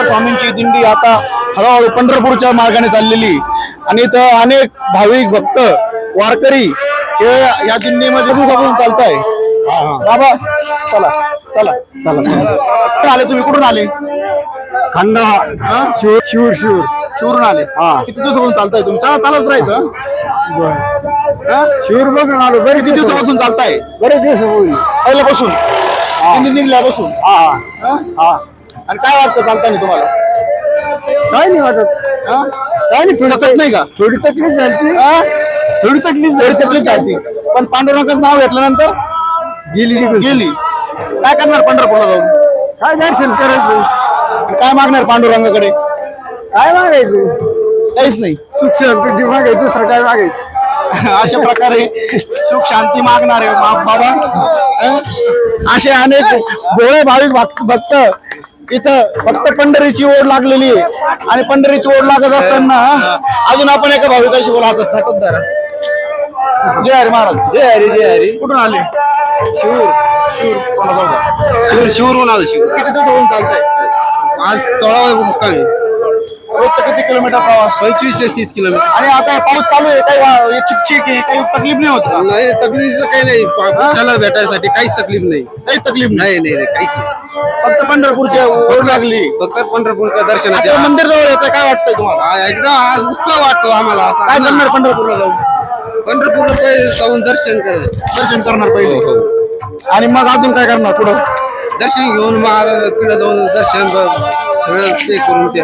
स्वामींची दिंडी आता हळूहळू पंढरपूरच्या मार्गाने चाललेली आणि इथं अनेक भाविक भक्त वारकरी हे या दिंडीमध्ये दिवसापासून चालताय. बाबा चला चला चला कुठून आले तुम्ही? कुठून आले? खंडा शिवरून आले. किती दिवसापासून चालताय तुम्ही? चला चालत राहायचं. शिवर बघून आलो. बरे किती दिवसापासून चालताय? बरेच दिवस होईल पहिल्यापासून दिंडी निघल्यापासून. आणि काय वाटतं चालताना तुम्हाला? काय नाही वाटत. काय नाही थोडं नाही का? थोडी तकलीफ झाली. थोडी तकलीफ झाली पण पांडुरंगाचं नाव घेतल्यानंतर गेली. काय करणार पंढरपूरला जाऊन? काय दर्शन करायचं? आणि काय मागणार पांडुरंगाकडे? काय मागायचं? काहीच नाही. सुख शांती मागायचं, दुसरं काय मागायचं? अशा प्रकारे सुख शांती मागणारे बाबा असे अनेक भोळे भाविक भक्त इथं फक्त पंढरीची ओढ लागलेली आहे. आणि पंढरीची ओढ लागत असताना अजून आपण एका भाविकाशी बोला. हातात धरा. जय हरी महाराज. जय हरी जय हरी. कुठून आले? शिवरून आलो. शिवर किती दिवसापासून चालतंय? आज 16 मुक्कामी. रोजचं किती किलोमीटर प्रवास? 25 ते 30 किलोमीटर. आणि आता पाऊस चालू आहे, काही चिकचिक आहे, काही तकलीफ नाही होत का? नाही तकलीफचं काही नाही. त्याला भेटायसाठी काहीच तकलीफ नाही. काही तकलीफ नाही. नाही काहीच नाही. फक्त पंढरपूरची ओढ लागली. फक्त पंढरपूरच्या आता दर्शनाच्या मंदिर जवळ येतं. काय वाटतंय तुम्हाला? एकदा आज उत्साह वाटतो आम्हाला. काय करणार पंढरपूरला जाऊन? पंढरपूरला जाऊन दर्शन करायचं. दर्शन करणार पहिले आणि मग अजून काय करणार पुढं? दर्शन घेऊन मग तिकडे जाऊन दर्शन सगळं ते करून ते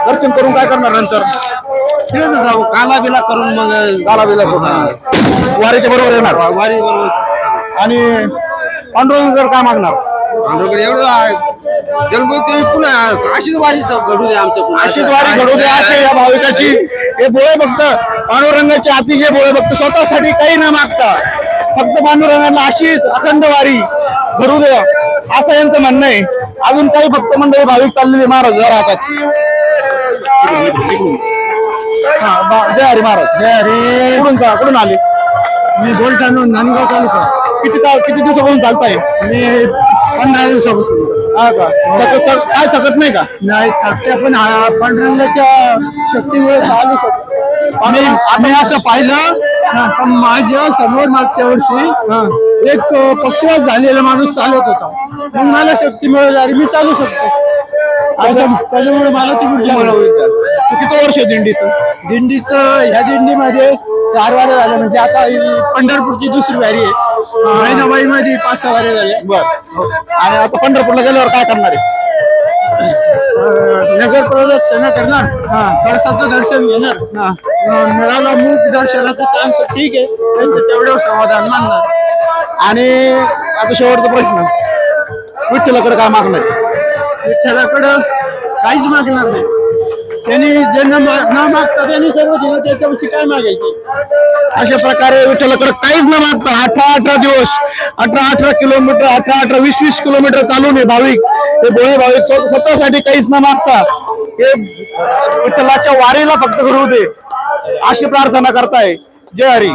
दर्शन करून काय करणार नंतर? तिकडे जाऊ काला बिला करून मग गाला करून वारीच्या बरोबर येणार. वारी बरोबर. आणि पांडुरंगाकडे काय मागणार? आंध्रकडे एवढं जन्मोत्सवी पुन्हा अशीच वारी घडू दे आमच्या. अशीच वारी घडू दे असे या भाविकाची हे भोळे भक्त पांडुरंगाचे अतिशय भोळे भक्त स्वतःसाठी काही न मागता फक्त पांडुरंगाला अशीच अखंड वारी घडू दे असं यांचं म्हणणं आहे. अजून काही भक्त मंडळी भाविक चाललेले महाराज राहतात. जय हरी महाराज. जय हरी. कुठून आले? मी बोलताना नांदगाव तालुका. किती दिवसापासून चालताय? मी 15 दिवसापासून. हा का? काय थकत नाही का? नाही थकते पण पांडुरंगाच्या शक्तीमुळे चालू शकतो. आम्ही असं पाहिलं पण माझ्या समोर मागच्या वर्षी एक पक्षवास झालेला माणूस चालत होता. मग मला शक्ती मिळाली आणि मी चालू शकतो. त्याच्यामुळे मला ती ऊर्जा मिळाली. किती वर्ष दिंडीचं ह्या दिंडीमध्ये 4 वाऱ्या झाल्या. म्हणजे आता ही पंढरपूरची दुसरी वारी आहे. महिनाबाई मध्ये 5-6 वाऱ्या झाल्या. बर. आणि आता पंढरपूरला गेल्यावर काय करणार आहे? नगर प्रदक्षिणा करणार. कळसाचं दर्शन घेणार. मिळाला मूक दर्शनाचा चान्स ठीक आहे. त्यांचं तेवढं समाधान मानणार. आणि आता शेवटचा प्रश्न, विठ्ठलाकडे काय मागणार? विठ्ठलाकडं काहीच मागणार नाही. त्यांनी ज्यांना न मागता त्यांनी सर्व दिलं. त्याच्याविषयी काय मागायचे? अशा प्रकारे विठ्ठलाकडे काहीच न मागता 18 दिवस 18 किलोमीटर 18 20 किलोमीटर चालून हे भाविक हे भोळे भाविक स्वतःसाठी काहीच न मागता हे विठ्ठलाच्या वारीला फक्त घडवू दे अशी प्रार्थना करताय. जय हरी.